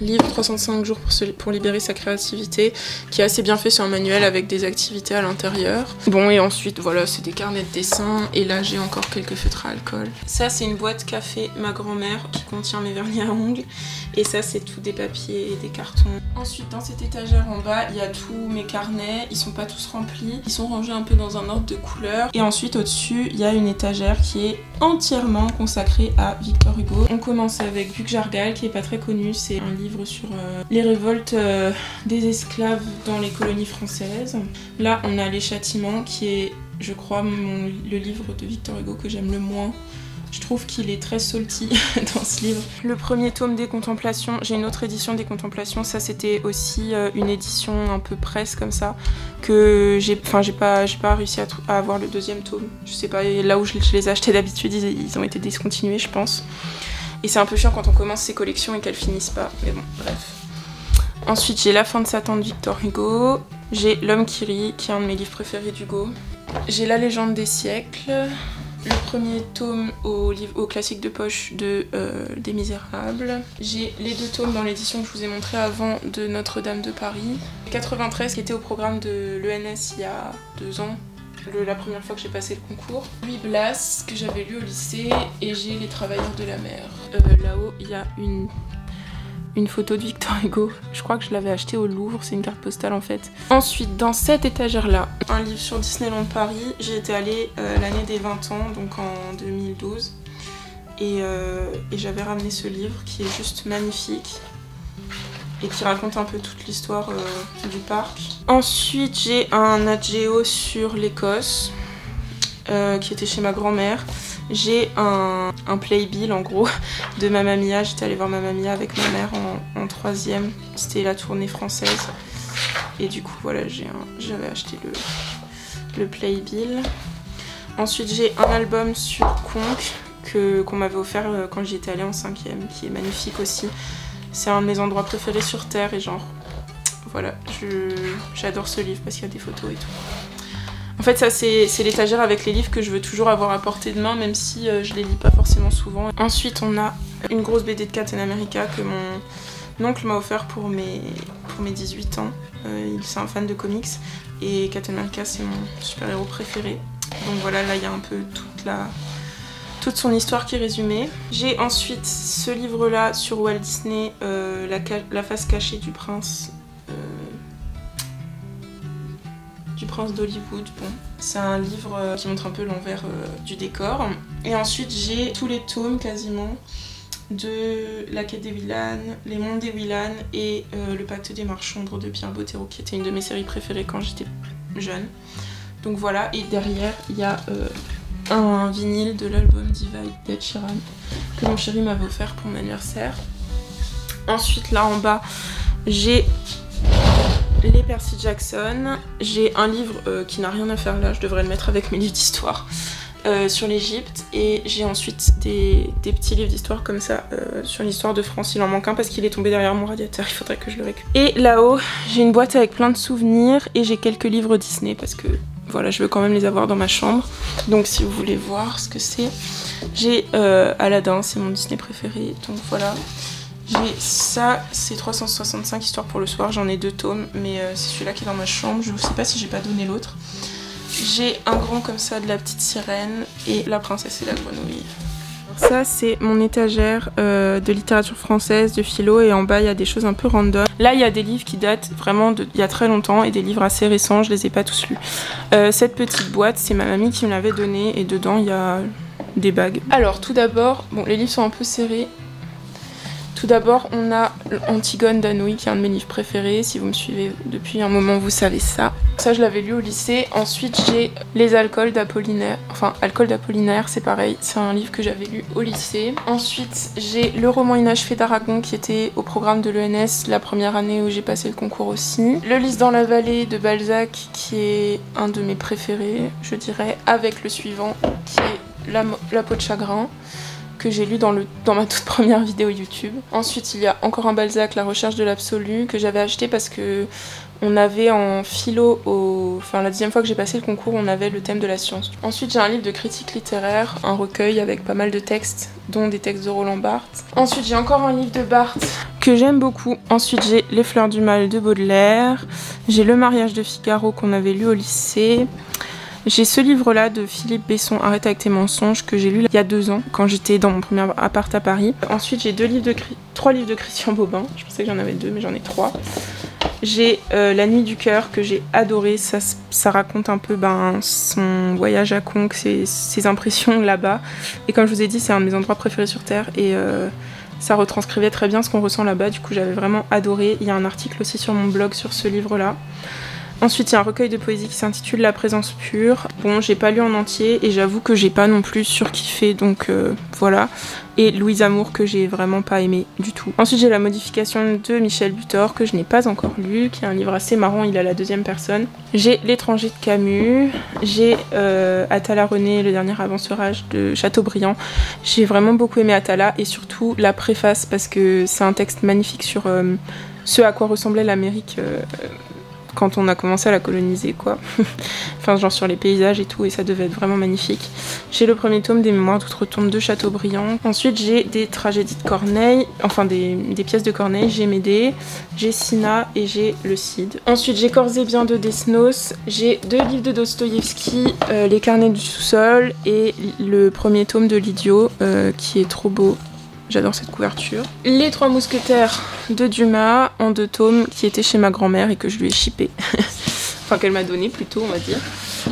livre 305 jours pour libérer sa créativité qui est assez bien fait, c'est un manuel avec des activités à l'intérieur. Bon et ensuite voilà, c'est des carnets de dessin et là j'ai encore quelques feutres à alcool. Ça c'est une boîte qu'a fait ma grand-mère qui contient mes vernis à ongles et ça c'est tout des papiers et des cartons. Ensuite dans cette étagère en bas il y a tous mes carnets, ils sont pas tous remplis, ils sont rangés un peu dans un ordre de couleurs et ensuite au-dessus il y a une étagère qui est entièrement consacrée à Victor Hugo. On commence avec Hugues Jargal qui est pas très connu, c'est un livre sur les révoltes des esclaves dans les colonies françaises. Là on a Les Châtiments qui est je crois le livre de Victor Hugo que j'aime le moins. Je trouve qu'il est très salty dans ce livre. Le premier tome des Contemplations, j'ai une autre édition des Contemplations, ça c'était aussi une édition un peu presse comme ça, que j'ai pas réussi à avoir le deuxième tome. Je sais pas, là où je les ai achetés d'habitude, ils ont été discontinués je pense. Et c'est un peu chiant quand on commence ces collections et qu'elles finissent pas, mais bon, bref. Ensuite j'ai La fin de Satan de Victor Hugo, j'ai L'homme qui rit, qui est un de mes livres préférés d'Hugo. J'ai La légende des siècles, le premier tome au classique de poche de des Misérables. J'ai les deux tomes dans l'édition que je vous ai montré avant de Notre-Dame de Paris. 93 qui était au programme de l'ENS il y a 2 ans. La première fois que j'ai passé le concours. Louis Blas, que j'avais lu au lycée, et j'ai Les Travailleurs de la mer. Là-haut, il y a une photo de Victor Hugo. Je crois que je l'avais acheté au Louvre, c'est une carte postale en fait. Ensuite, dans cette étagère-là, un livre sur Disneyland Paris. J'y étais allée l'année des 20 ans, donc en 2012. Et j'avais ramené ce livre qui est juste magnifique. Et qui raconte un peu toute l'histoire du parc. Ensuite, j'ai un Nat Geo sur l'Écosse, qui était chez ma grand-mère. J'ai un playbill en gros de Mamma Mia. J'étais allée voir Mamma Mia avec ma mère en 3e. C'était la tournée française. Et du coup, voilà, j'avais acheté le playbill. Ensuite, j'ai un album sur Conques qu'on m'avait offert quand j'y étais allée en 5e, qui est magnifique aussi. C'est un de mes endroits préférés sur Terre et genre, voilà, j'adore ce livre parce qu'il y a des photos et tout. En fait, ça c'est l'étagère avec les livres que je veux toujours avoir à portée de main, même si je les lis pas forcément souvent. Ensuite, on a une grosse BD de Captain America que mon oncle m'a offert pour mes 18 ans. C'est un fan de comics et Captain America c'est mon super-héros préféré. Donc voilà, là il y a un peu toute son histoire qui est résumée. J'ai ensuite ce livre-là sur Walt Disney, la face cachée du prince d'Hollywood. Bon, c'est un livre qui montre un peu l'envers du décor. Et ensuite j'ai tous les tomes quasiment de La Quête des Willan, Les Mondes des Willan et Le Pacte des Marchandres de Pierre Bottero, qui était une de mes séries préférées quand j'étais jeune. Donc voilà, et derrière il y a un vinyle de l'album Divide d'Ed Sheeran que mon chéri m'avait offert pour mon anniversaire. Ensuite là en bas j'ai les Percy Jackson, j'ai un livre qui n'a rien à faire là, je devrais le mettre avec mes livres d'histoire sur l'Égypte, et j'ai ensuite des petits livres d'histoire comme ça sur l'histoire de France. Il en manque un parce qu'il est tombé derrière mon radiateur, il faudrait que je le récupère. Et là-haut j'ai une boîte avec plein de souvenirs et j'ai quelques livres Disney parce que voilà, je veux quand même les avoir dans ma chambre. Donc si vous voulez voir ce que c'est, j'ai Aladdin, c'est mon Disney préféré, donc voilà. J'ai ça, c'est 365 histoires pour le soir, j'en ai 2 tomes, mais c'est celui-là qui est dans ma chambre, je ne sais pas si j'ai pas donné l'autre. J'ai un grand comme ça de La Petite Sirène et La Princesse et la Grenouille. Ça c'est mon étagère de littérature française, de philo, et en bas il y a des choses un peu random. Là il y a des livres qui datent vraiment d'il y a très longtemps et des livres assez récents, je les ai pas tous lus. Cette petite boîte c'est ma mamie qui me l'avait donnée et dedans il y a des bagues. Alors tout d'abord, bon les livres sont un peu serrés. Tout d'abord, on a Antigone d'Anouilh, qui est un de mes livres préférés. Si vous me suivez depuis un moment, vous savez ça. Ça, je l'avais lu au lycée. Ensuite, j'ai Les Alcools d'Apollinaire. Enfin, Alcool d'Apollinaire, c'est pareil. C'est un livre que j'avais lu au lycée. Ensuite, j'ai le roman inachevé d'Aragon, qui était au programme de l'ENS la première année où j'ai passé le concours aussi. Le Lys dans la vallée de Balzac, qui est un de mes préférés, je dirais, avec le suivant, qui est La peau de chagrin, que j'ai lu dans ma toute première vidéo YouTube. Ensuite il y a encore un Balzac, La recherche de l'absolu, que j'avais acheté parce que on avait en philo, enfin la 10e fois que j'ai passé le concours, on avait le thème de la science. Ensuite j'ai un livre de critique littéraire, un recueil avec pas mal de textes, dont des textes de Roland Barthes. Ensuite j'ai encore un livre de Barthes que j'aime beaucoup. Ensuite j'ai Les Fleurs du mal de Baudelaire, j'ai Le mariage de Figaro qu'on avait lu au lycée. J'ai ce livre-là de Philippe Besson, Arrête avec tes mensonges, que j'ai lu il y a 2 ans, quand j'étais dans mon premier appart à Paris. Ensuite, j'ai 3 livres de Christian Bobin. Je pensais que j'en avais 2, mais j'en ai 3. J'ai La nuit du cœur, que j'ai adoré. Ça raconte un peu son voyage à Conques, ses impressions là-bas. Et comme je vous ai dit, c'est un de mes endroits préférés sur Terre. Et ça retranscrivait très bien ce qu'on ressent là-bas. Du coup, j'avais vraiment adoré. Il y a un article aussi sur mon blog sur ce livre-là. Ensuite, il y a un recueil de poésie qui s'intitule La présence pure. Bon, j'ai pas lu en entier et j'avoue que j'ai pas non plus surkiffé, donc voilà. Et Louise Amour, que j'ai vraiment pas aimé du tout. Ensuite, j'ai La modification de Michel Butor, que je n'ai pas encore lu, qui est un livre assez marrant, il est à la 2e personne. J'ai L'étranger de Camus. J'ai Atala René, Le dernier aventurage de Chateaubriand. J'ai vraiment beaucoup aimé Atala et surtout la préface, parce que c'est un texte magnifique sur ce à quoi ressemblait l'Amérique quand on a commencé à la coloniser, quoi. Enfin, genre sur les paysages et tout, et ça devait être vraiment magnifique. J'ai le premier tome des Mémoires d'outre-tombe de Chateaubriand. Ensuite, j'ai des tragédies de Corneille, enfin des pièces de Corneille. J'ai Médée, j'ai Sina et j'ai Le Cid. Ensuite, j'ai Corps et biens de Desnos. J'ai 2 livres de Dostoïevski, Les carnets du sous-sol et le premier tome de L'Idiot, qui est trop beau. J'adore cette couverture. Les 3 mousquetaires de Dumas en 2 tomes qui étaient chez ma grand-mère et que je lui ai shippé. Enfin qu'elle m'a donné plutôt, on va dire.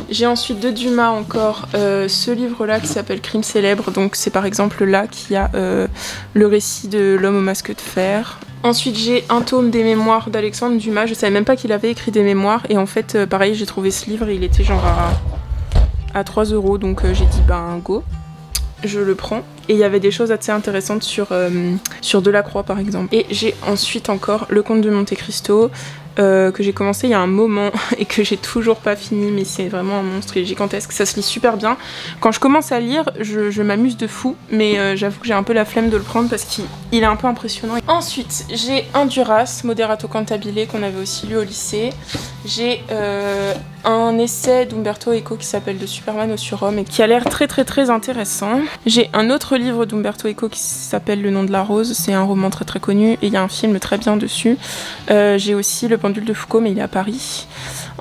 J'ai ensuite de Dumas encore ce livre-là qui s'appelle Crime célèbre. Donc c'est par exemple là qu'il y a le récit de L'homme au masque de fer. Ensuite j'ai un tome des mémoires d'Alexandre Dumas. Je savais même pas qu'il avait écrit des mémoires. Et en fait pareil, j'ai trouvé ce livre et il était genre à 3 €. Donc j'ai dit go. Je le prends. Et il y avait des choses assez intéressantes sur Delacroix par exemple. Et j'ai ensuite encore Le Comte de Monte Cristo, que j'ai commencé il y a un moment et que j'ai toujours pas fini, mais c'est vraiment un monstre, il est gigantesque, ça se lit super bien. Quand je commence à lire, je m'amuse de fou, mais j'avoue que j'ai un peu la flemme de le prendre parce qu'il est un peu impressionnant. Ensuite, j'ai un Duras, Moderato Cantabile, qu'on avait aussi lu au lycée. J'ai un essai d'Umberto Eco qui s'appelle De Superman au surhomme et qui a l'air très intéressant. J'ai un autre livre d'Umberto Eco qui s'appelle Le nom de la rose, c'est un roman très connu et il y a un film très bien dessus. J'ai aussi Le pendule de Foucault mais il est à Paris.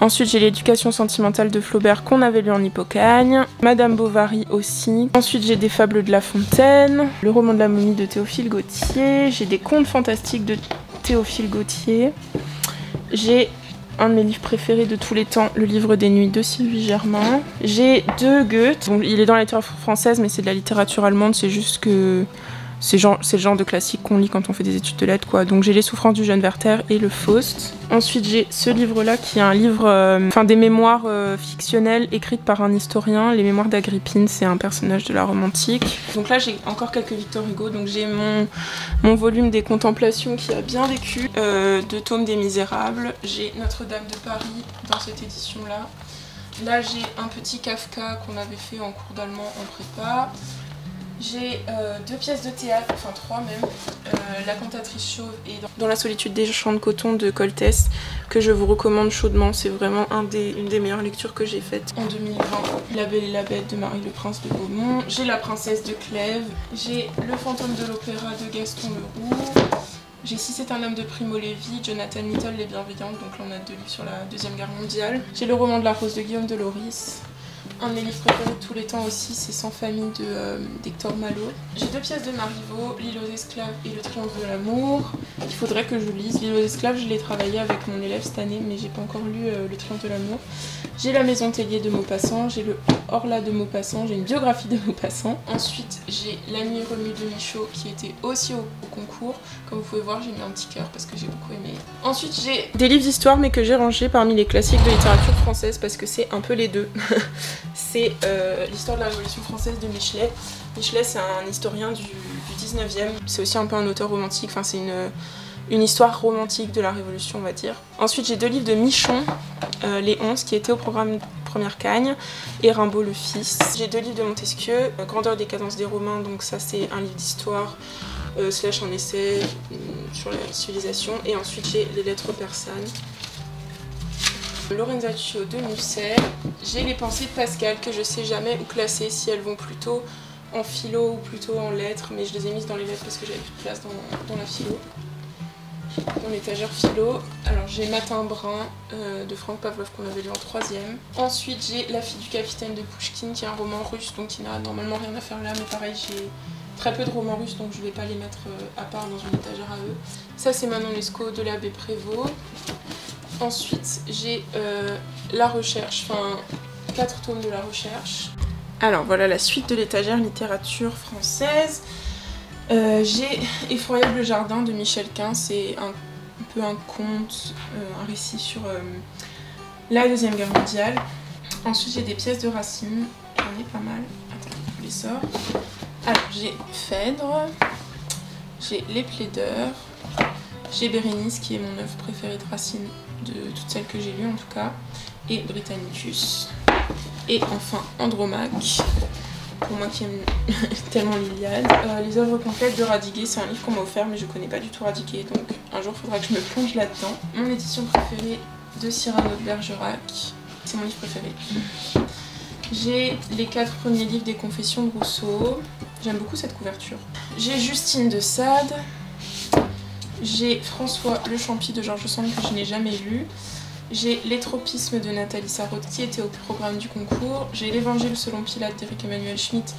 Ensuite j'ai L'éducation sentimentale de Flaubert qu'on avait lu en Hippocagne, Madame Bovary aussi. Ensuite j'ai Des fables de La Fontaine, le roman de la momie de Théophile Gautier, j'ai des contes fantastiques de Théophile Gautier, j'ai un de mes livres préférés de tous les temps, Le livre des nuits de Sylvie Germain. J'ai de Goethe, bon, il est dans la littérature française mais c'est de la littérature allemande, c'est juste que c'est le genre de classique qu'on lit quand on fait des études de lettres quoi. Donc j'ai Les souffrances du jeune Werther et Le Faust. Ensuite j'ai ce livre là qui est un livre, des mémoires fictionnelles écrites par un historien, Les mémoires d'Agrippine, c'est un personnage de la Rome antique. Donc là j'ai encore quelques Victor Hugo, donc j'ai mon volume des Contemplations qui a bien vécu, 2 tomes des Misérables, j'ai Notre-Dame de Paris dans cette édition là. Là j'ai un petit Kafka qu'on avait fait en cours d'allemand en prépa. J'ai 2 pièces de théâtre, enfin 3 même, La cantatrice chauve et Dans la solitude des champs de coton de Coltès, que je vous recommande chaudement, c'est vraiment une des meilleures lectures que j'ai faites en 2020. La Belle et la Bête de Marie le Prince de Beaumont, j'ai La princesse de Clèves, j'ai Le fantôme de l'opéra de Gaston Leroux, j'ai Si c'est un homme de Primo Levi, Jonathan Little, Les Bienveillantes, donc là on a 2 livres sur la Deuxième Guerre mondiale. J'ai Le roman de la rose de Guillaume de Loris. Un de mes livres préférés de tous les temps aussi, c'est Sans famille d'Hector Malot. J'ai 2 pièces de Marivaux, L'île aux esclaves et Le triomphe de l'amour. Il faudrait que je lise. L'île aux esclaves, je l'ai travaillé avec mon élève cette année, mais j'ai pas encore lu Le triomphe de l'amour. J'ai La maison Tellier de Maupassant, j'ai le Horla de Maupassant, j'ai une biographie de Maupassant. Ensuite, j'ai La nuit remue de Michaud qui était aussi au concours. Comme vous pouvez voir, j'ai mis un petit cœur parce que j'ai beaucoup aimé. Ensuite, j'ai des livres d'histoire mais que j'ai rangés parmi les classiques de littérature française parce que c'est un peu les deux. C'est l'histoire de la Révolution française de Michelet. Michelet, c'est un historien du 19e. C'est aussi un peu un auteur romantique, enfin c'est une histoire romantique de la Révolution, on va dire. Ensuite, j'ai 2 livres de Michon, Les 11, qui étaient au programme Première Cagne, et Rimbaud le fils. J'ai 2 livres de Montesquieu, Grandeur et décadence des Romains, donc ça c'est un livre d'histoire, slash un essai sur la civilisation. Et ensuite, j'ai Les lettres persanes. Lorenzaccio de Musset, j'ai Les pensées de Pascal que je sais jamais où classer, si elles vont plutôt en philo ou plutôt en lettres, mais je les ai mises dans les lettres parce que j'avais plus de place dans la philo, dans l'étagère philo. Alors j'ai Matin brun de Frank Pavlov qu'on avait lu en 3e. Ensuite j'ai La fille du capitaine de Pouchkine qui est un roman russe donc qui n'a normalement rien à faire là, mais pareil j'ai très peu de romans russes donc je vais pas les mettre à part dans une étagère à eux. Ça c'est Manon Lescaut de l'abbé Prévost. Ensuite, j'ai La Recherche, enfin 4 tomes de La Recherche. Alors voilà la suite de l'étagère littérature française. J'ai Effroyable jardin de Michel Quint, c'est un peu un conte, un récit sur la Deuxième Guerre mondiale. Ensuite j'ai des pièces de Racine, j'en ai pas mal. Attends, je les sors. Alors j'ai Phèdre, j'ai Les Plaideurs, j'ai Bérénice qui est mon œuvre préférée de Racine, de toutes celles que j'ai lues en tout cas, et Britannicus, et enfin Andromaque, pour moi qui aime tellement l'Iliade. Les œuvres complètes de Radiguet, c'est un livre qu'on m'a offert mais je connais pas du tout Radiguet, donc un jour il faudra que je me plonge là-dedans. Mon édition préférée de Cyrano de Bergerac, c'est mon livre préféré. J'ai les 4 premiers livres des Confessions de Rousseau, j'aime beaucoup cette couverture. J'ai Justine de Sade. J'ai François le Champy de Georges Sand que je n'ai jamais lu. J'ai Les Tropismes de Nathalie Sarraute qui était au programme du concours. J'ai L'Évangile selon Pilate d'Éric Emmanuel Schmitt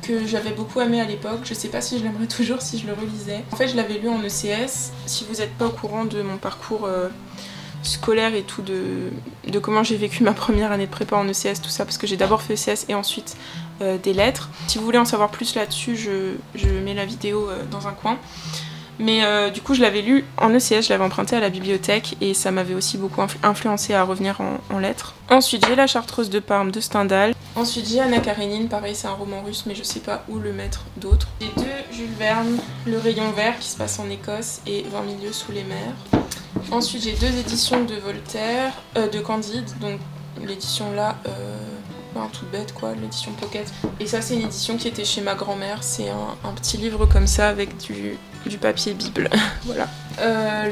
que j'avais beaucoup aimé à l'époque. Je sais pas si je l'aimerais toujours si je le relisais. En fait je l'avais lu en ECS. Si vous n'êtes pas au courant de mon parcours scolaire et tout, de comment j'ai vécu ma première année de prépa en ECS, tout ça, parce que j'ai d'abord fait ECS et ensuite des lettres. Si vous voulez en savoir plus là-dessus, je mets la vidéo dans un coin. Mais du coup je l'avais lu en ECS, je l'avais emprunté à la bibliothèque et ça m'avait aussi beaucoup influencé à revenir en lettres. Ensuite j'ai La Chartreuse de Parme de Stendhal. Ensuite j'ai Anna Karénine, pareil c'est un roman russe mais je sais pas où le mettre d'autre. J'ai 2 Jules Verne, Le Rayon Vert qui se passe en Écosse et 20 000 lieues sous les mers. Ensuite j'ai 2 éditions de Voltaire, de Candide, donc l'édition là, toute bête quoi, l'édition pocket. Et ça c'est une édition qui était chez ma grand-mère, c'est un petit livre comme ça avec du papier Bible. Voilà.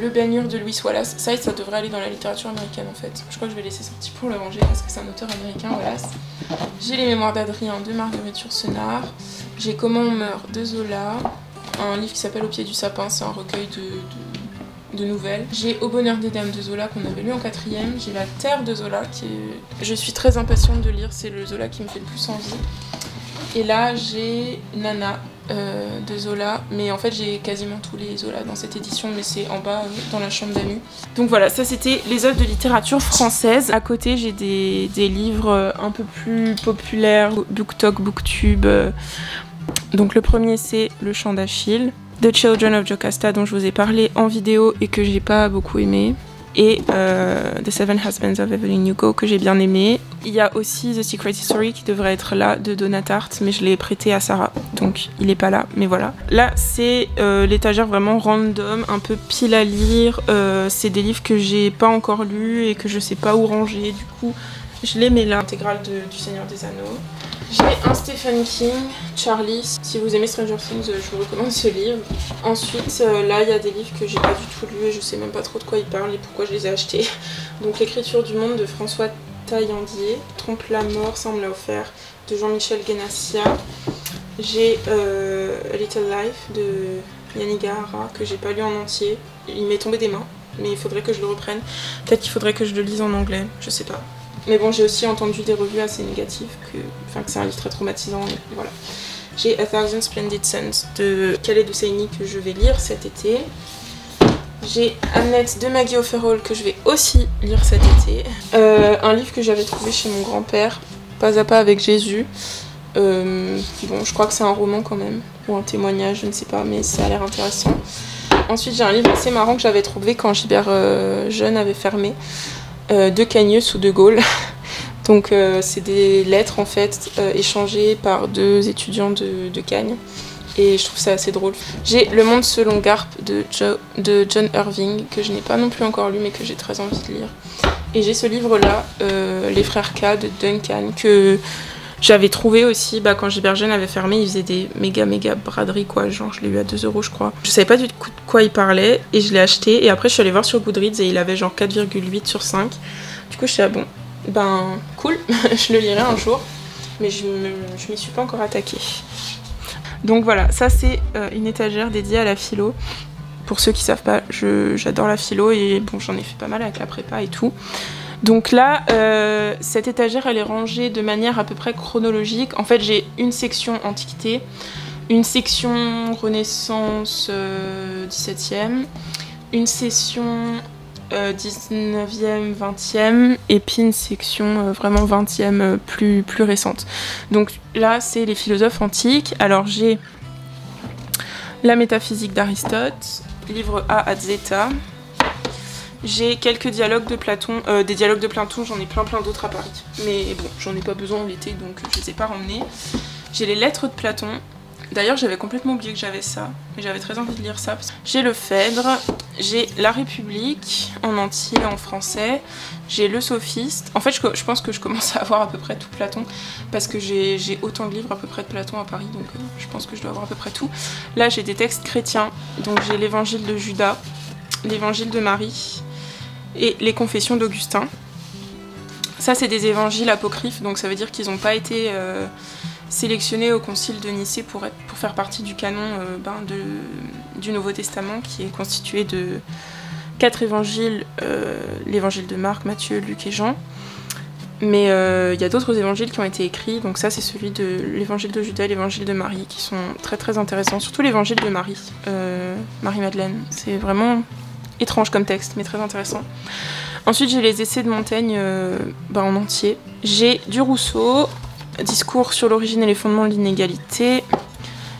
Le Ben-Hur de Lewis Wallace, ça devrait aller dans la littérature américaine en fait. Je crois que je vais laisser sortir pour le ranger parce que c'est un auteur américain, Wallace. J'ai Les Mémoires d'Adrien de Marguerite Yourcenar. J'ai Comment on meurt de Zola. Un livre qui s'appelle Au pied du sapin, c'est un recueil de nouvelles. J'ai Au bonheur des dames de Zola qu'on avait lu en 4e. J'ai La Terre de Zola je suis très impatiente de lire, c'est le Zola qui me fait le plus envie. Et là j'ai Nana de Zola, mais en fait j'ai quasiment tous les Zola dans cette édition, mais c'est en bas dans la chambre d'amis. Donc voilà, ça c'était les œuvres de littérature française. À côté j'ai des livres un peu plus populaires, BookTok, BookTube. Donc le premier c'est Le Chant d'Achille, The Children of Jocasta dont je vous ai parlé en vidéo et que j'ai pas beaucoup aimé. Et The Seven Husbands of Evelyn Hugo que j'ai bien aimé. Il y a aussi The Secret History qui devrait être là de Donna Tartt, mais je l'ai prêté à Sarah, donc il est pas là, mais voilà. Là c'est l'étagère vraiment random, un peu pile à lire. C'est des livres que j'ai pas encore lus et que je sais pas où ranger, du coup je les mets là. L'intégrale du Seigneur des Anneaux. J'ai un Stephen King, Charlie. Si vous aimez Stranger Things, je vous recommande ce livre. Ensuite, là, il y a des livres que j'ai pas du tout lus et je sais même pas trop de quoi ils parlent et pourquoi je les ai achetés. Donc, L'écriture du monde de François Taillandier, Trompe la mort, ça on me l'a offert, de Jean-Michel Guénassia. J'ai A Little Life de Yannick Gahara, que j'ai pas lu en entier. Il m'est tombé des mains, mais il faudrait que je le reprenne. Peut-être qu'il faudrait que je le lise en anglais, je sais pas. Mais bon, j'ai aussi entendu des revues assez négatives, que c'est un livre très traumatisant, et voilà. J'ai A Thousand Splendid Suns de Khaled Hosseini que je vais lire cet été. J'ai Annette de Maggie O'Farrell que je vais aussi lire cet été. Un livre que j'avais trouvé chez mon grand-père, Pas à pas avec Jésus. Bon, je crois que c'est un roman quand même, ou un témoignage, je ne sais pas, mais ça a l'air intéressant. Ensuite, j'ai un livre assez marrant que j'avais trouvé quand Gilbert Jeune avait fermé. De Cagneux ou de Gaulle. Donc c'est des lettres en fait échangées par deux étudiants de Cagnes et je trouve ça assez drôle. J'ai Le Monde selon Garp de John Irving que je n'ai pas non plus encore lu mais que j'ai très envie de lire. Et j'ai ce livre là, Les Frères K de Duncan, que j'avais trouvé aussi quand Gilbert Jeune avait fermé. Il faisait des méga braderies quoi, genre je l'ai eu à 2 € je crois. Je savais pas du tout de quoi il parlait et je l'ai acheté et après je suis allée voir sur Goodreads et il avait genre 4,8 sur 5. Du coup je suis bon, cool, je le lirai un jour, mais je m'y suis pas encore attaquée. Donc voilà, ça c'est une étagère dédiée à la philo. Pour ceux qui savent pas, j'adore la philo et bon j'en ai fait pas mal avec la prépa et tout. Donc là, cette étagère, elle est rangée de manière à peu près chronologique. En fait, j'ai une section Antiquité, une section Renaissance 17e, une section 19e, 20e, et puis une section vraiment 20e plus récente. Donc là, c'est les philosophes antiques. Alors j'ai La métaphysique d'Aristote, livre A à Zeta. J'ai quelques dialogues de Platon, des dialogues de Platon, j'en ai plein d'autres à Paris. Mais bon, j'en ai pas besoin en l'été, donc je les ai pas ramenés. J'ai les lettres de Platon. D'ailleurs, j'avais complètement oublié que j'avais ça, mais j'avais très envie de lire ça. J'ai le Phèdre, j'ai La République en entier en français, j'ai Le Sophiste. En fait, je pense que je commence à avoir à peu près tout Platon, parce que j'ai autant de livres à peu près de Platon à Paris, donc je pense que je dois avoir à peu près tout. Là, j'ai des textes chrétiens, donc j'ai l'Évangile de Judas, l'Évangile de Marie et les Confessions d'Augustin. Ça, c'est des évangiles apocryphes, donc ça veut dire qu'ils n'ont pas été sélectionnés au concile de Nicée pour faire partie du canon du Nouveau Testament, qui est constitué de 4 évangiles, l'évangile de Marc, Matthieu, Luc et Jean. Mais il y a d'autres évangiles qui ont été écrits, donc ça c'est celui de l'évangile de Judas et l'évangile de Marie, qui sont très intéressants, surtout l'évangile de Marie, Marie-Madeleine. C'est vraiment étrange comme texte, mais très intéressant. Ensuite j'ai les essais de Montaigne en entier. J'ai du Rousseau, Discours sur l'origine et les fondements de l'inégalité.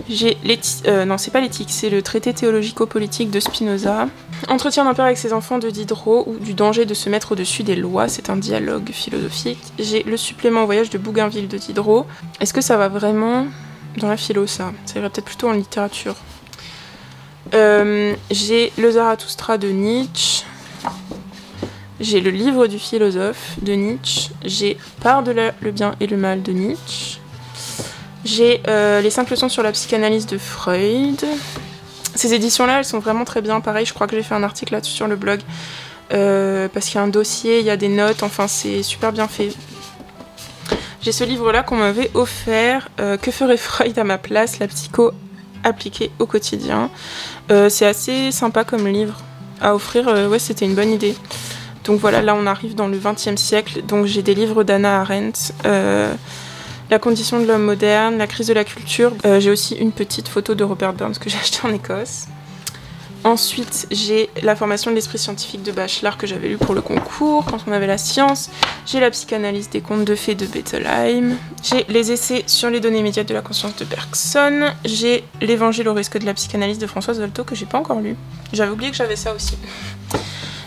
J'ai non, c'est pas l'éthique, c'est le traité théologico-politique de Spinoza. Entretien d'un père avec ses enfants de Diderot, ou du danger de se mettre au-dessus des lois, c'est un dialogue philosophique. J'ai le supplément au voyage de Bougainville de Diderot. Est-ce que ça va vraiment dans la philo, ça? Ça irait peut-être plutôt en littérature. J'ai le Zarathustra de Nietzsche. J'ai le livre du philosophe de Nietzsche. J'ai Par-delà le bien et le mal de Nietzsche. J'ai les 5 leçons sur la psychanalyse de Freud. Ces éditions-là, elles sont vraiment très bien. Pareil, je crois que j'ai fait un article là-dessus sur le blog. Parce qu'il y a un dossier, il y a des notes, enfin c'est super bien fait. J'ai ce livre-là qu'on m'avait offert, Que ferait Freud à ma place, la psycho appliquée au quotidien. C'est assez sympa comme livre à offrir, ouais c'était une bonne idée. Donc voilà, là on arrive dans le XXe siècle, donc j'ai des livres d'Hannah Arendt, La condition de l'homme moderne, La crise de la culture. J'ai aussi une petite photo de Robert Burns que j'ai acheté en Écosse. Ensuite, j'ai La formation de l'esprit scientifique de Bachelard que j'avais lu pour le concours, quand on avait la science. J'ai La psychanalyse des contes de fées de Bettelheim. J'ai Les essais sur les données immédiates de la conscience de Bergson. J'ai L'évangile au risque de la psychanalyse de Françoise Dolto que j'ai pas encore lu. J'avais oublié que j'avais ça aussi.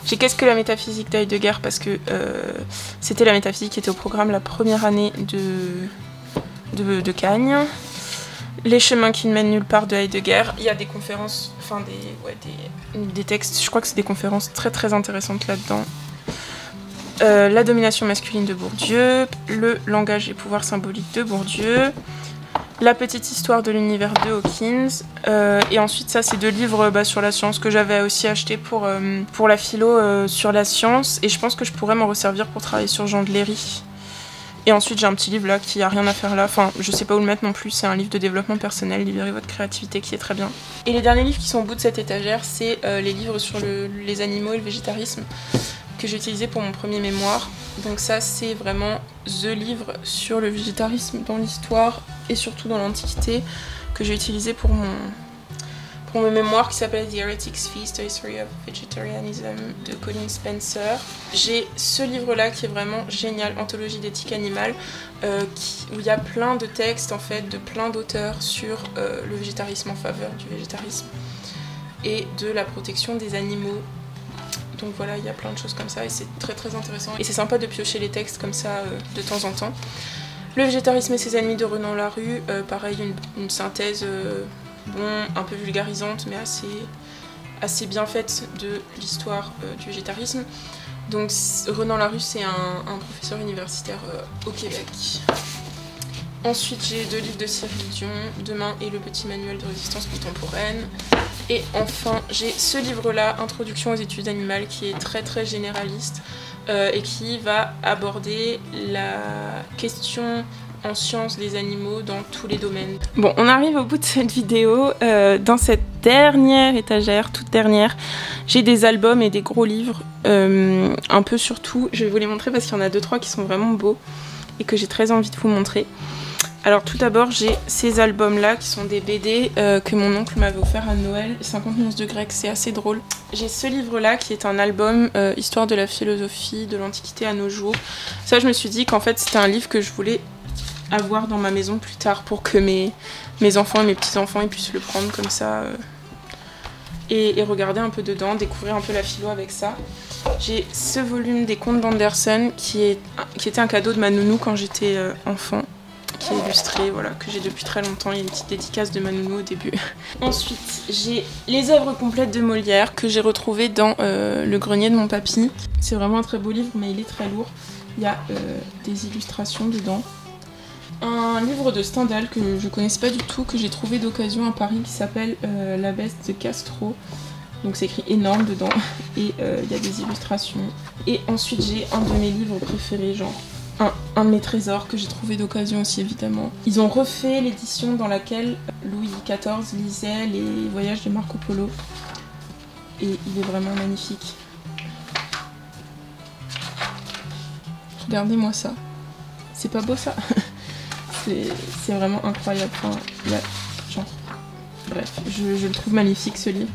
J'ai Qu'est-ce que la métaphysique d'Heidegger parce que c'était la métaphysique qui était au programme la première année de Cagnes. Les chemins qui ne mènent nulle part de Heidegger. Il y a des conférences, enfin des textes, je crois que c'est des conférences très très intéressantes là-dedans. La domination masculine de Bourdieu, Le langage et pouvoir symbolique de Bourdieu, La petite histoire de l'univers de Hawkins, et ensuite ça c'est 2 livres sur la science que j'avais aussi acheté pour la philo sur la science, et je pense que je pourrais m'en resservir pour travailler sur Jean de Léry. Et ensuite j'ai un petit livre là qui a rien à faire là, enfin je sais pas où le mettre non plus, c'est un livre de développement personnel, Libérez votre créativité, qui est très bien. Et les derniers livres qui sont au bout de cette étagère, c'est les livres sur les animaux et le végétarisme que j'ai utilisé pour mon premier mémoire. Donc ça c'est vraiment the livre sur le végétarisme dans l'histoire et surtout dans l'Antiquité que j'ai utilisé pour mon mémoire qui s'appelle The Heretics Feast, A History of Vegetarianism de Colin Spencer. J'ai ce livre-là qui est vraiment génial, Anthologie d'éthique animale, où il y a plein de textes en fait de plein d'auteurs sur le végétarisme, en faveur du végétarisme et de la protection des animaux. Donc voilà, il y a plein de choses comme ça et c'est très très intéressant. Et c'est sympa de piocher les textes comme ça de temps en temps. Le végétarisme et ses ennemis de Renan Larue, pareil, une synthèse un peu vulgarisante mais assez bien faite de l'histoire du végétarisme. Donc Renan Larue c'est un professeur universitaire au Québec. Ensuite j'ai 2 livres de Cyril Dion, Demain et le petit manuel de résistance contemporaine. Et enfin j'ai ce livre là, Introduction aux études animales, qui est très très généraliste et qui va aborder la question en sciences des animaux dans tous les domaines. Bon, on arrive au bout de cette vidéo. Dans cette dernière étagère, toute dernière, j'ai des albums et des gros livres, un peu sur tout. Je vais vous les montrer parce qu'il y en a 2-3 qui sont vraiment beaux et que j'ai très envie de vous montrer. Alors tout d'abord, j'ai ces albums-là qui sont des BD que mon oncle m'avait offert à Noël, 50 nuances de grec, c'est assez drôle. J'ai ce livre-là qui est un album Histoire de la philosophie de l'Antiquité à nos jours. Ça, je me suis dit qu'en fait, c'était un livre que je voulais avoir dans ma maison plus tard pour que mes enfants et mes petits-enfants ils puissent le prendre comme ça et regarder un peu dedans, découvrir un peu la philo avec ça. J'ai ce volume des contes d'Anderson qui était un cadeau de ma nounou quand j'étais enfant, qui est illustré, voilà, que j'ai depuis très longtemps. Il y a une petite dédicace de ma nounou au début. Ensuite, j'ai les œuvres complètes de Molière que j'ai retrouvées dans le grenier de mon papy. C'est vraiment un très beau livre, mais il est très lourd. Il y a des illustrations dedans. Un livre de Stendhal que je connaissais pas du tout, que j'ai trouvé d'occasion à Paris, qui s'appelle La Beste de Castro. Donc c'est écrit énorme dedans et il y a des illustrations. Et ensuite j'ai un de mes livres préférés, genre un de mes trésors que j'ai trouvé d'occasion aussi évidemment. Ils ont refait l'édition dans laquelle Louis XIV lisait les voyages de Marco Polo. Et il est vraiment magnifique. Regardez-moi ça. C'est pas beau ça? C'est vraiment incroyable. Enfin, genre, bref, je le trouve magnifique ce livre.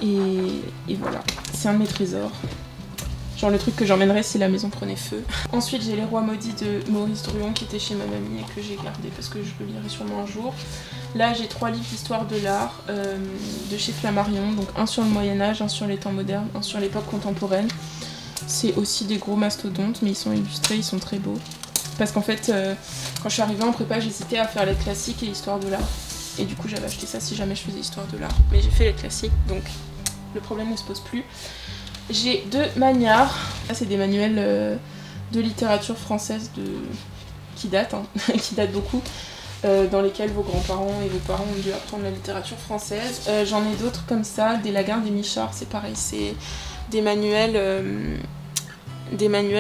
Et voilà, c'est un de mes trésors. Genre le truc que j'emmènerais si la maison prenait feu. Ensuite j'ai Les Rois Maudits de Maurice Druon qui était chez ma mamie et que j'ai gardé parce que je le lirai sûrement un jour. Là j'ai 3 livres d'histoire de l'art de chez Flammarion. Donc un sur le Moyen-Âge, un sur les temps modernes, un sur l'époque contemporaine. C'est aussi des gros mastodontes mais ils sont illustrés, ils sont très beaux. Parce qu'en fait quand je suis arrivée en prépa j'hésitais à faire les classiques et l'histoire de l'art. Et du coup j'avais acheté ça si jamais je faisais histoire de l'art. Mais j'ai fait les classiques donc le problème ne se pose plus. J'ai 2 Magnard. Là c'est des manuels de littérature française qui datent, qui datent beaucoup. dans lesquels vos grands-parents et vos parents ont dû apprendre la littérature française. J'en ai d'autres comme ça, des Lagarde et Michard, c'est pareil, c'est des manuels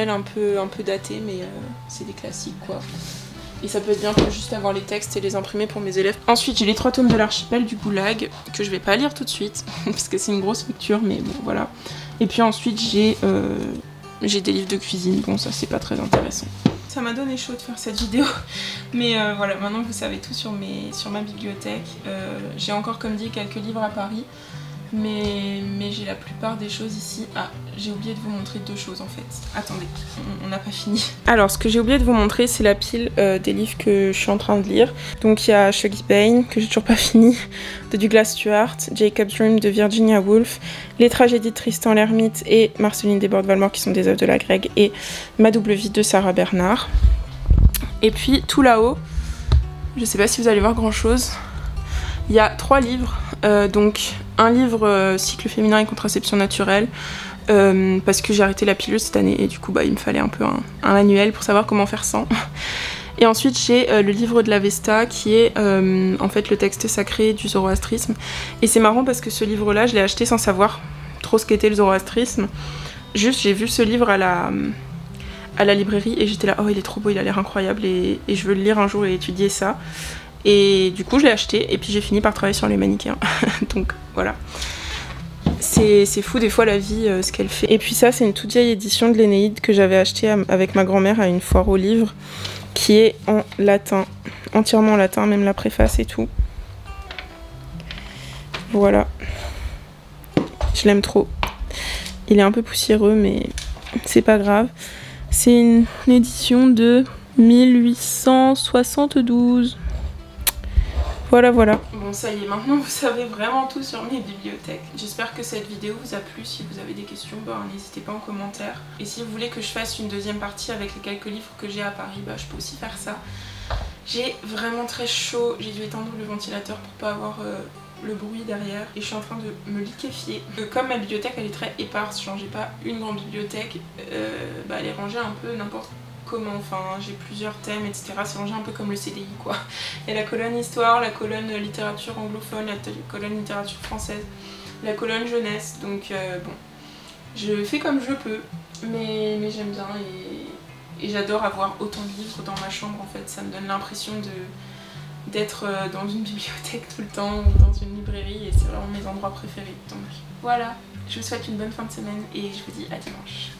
un peu datés, mais c'est des classiques quoi. Et ça peut être bien pour juste avoir les textes et les imprimer pour mes élèves. Ensuite j'ai les 3 tomes de l'archipel du Goulag, que je vais pas lire tout de suite, parce que c'est une grosse lecture, mais bon voilà. Et puis ensuite j'ai des livres de cuisine, bon ça c'est pas très intéressant. Ça m'a donné chaud de faire cette vidéo, mais voilà, maintenant que vous savez tout sur ma bibliothèque, j'ai encore comme dit quelques livres à Paris, mais j'ai la plupart des choses ici. Ah, j'ai oublié de vous montrer 2 choses en fait. Attendez, on n'a pas fini. Alors, ce que j'ai oublié de vous montrer, c'est la pile des livres que je suis en train de lire. Donc il y a Shuggy Bain, que j'ai toujours pas fini, de Douglas Stuart, Jacob's Dream de Virginia Woolf, Les tragédies de Tristan l'Hermite et Marceline Desbordes-Valmore, qui sont des œuvres de la Grecque, et Ma double vie de Sarah Bernard. Et puis tout là-haut, je sais pas si vous allez voir grand chose, il y a 3 livres, donc un livre cycle féminin et contraception naturelle, parce que j'ai arrêté la pilule cette année et du coup il me fallait un peu un manuel pour savoir comment faire sans. Et ensuite j'ai le livre de l'Avesta qui est en fait le texte sacré du zoroastrisme. Et c'est marrant parce que ce livre-là je l'ai acheté sans savoir trop ce qu'était le zoroastrisme. Juste j'ai vu ce livre à la librairie et j'étais là, oh il est trop beau, il a l'air incroyable et je veux le lire un jour et étudier ça. Et du coup je l'ai acheté et puis j'ai fini par travailler sur les manichéens. Donc voilà. C'est fou des fois la vie, ce qu'elle fait. Et puis ça c'est une toute vieille édition de l'Énéide que j'avais achetée avec ma grand-mère à une foire aux livres, qui est en latin, entièrement en latin, même la préface et tout. Voilà. Je l'aime trop. Il est un peu poussiéreux mais c'est pas grave. C'est une édition de 1872. Voilà. Bon ça y est, maintenant vous savez vraiment tout sur mes bibliothèques. J'espère que cette vidéo vous a plu. Si vous avez des questions, n'hésitez pas en commentaire. Et si vous voulez que je fasse une deuxième partie avec les quelques livres que j'ai à Paris, je peux aussi faire ça. J'ai vraiment très chaud, j'ai dû éteindre le ventilateur pour pas avoir le bruit derrière. Et je suis en train de me liquéfier. Comme ma bibliothèque elle est très éparse, genre j'ai pas une grande bibliothèque, elle est rangée un peu n'importe comment, enfin j'ai plusieurs thèmes etc, c'est rangé un peu comme le CDI quoi. Il y a la colonne histoire, la colonne littérature anglophone, la colonne littérature française, la colonne jeunesse, donc bon, je fais comme je peux, mais j'aime bien et j'adore avoir autant de livres dans ma chambre en fait, ça me donne l'impression d'être dans une bibliothèque tout le temps ou dans une librairie et c'est vraiment mes endroits préférés, donc voilà, je vous souhaite une bonne fin de semaine et je vous dis à dimanche.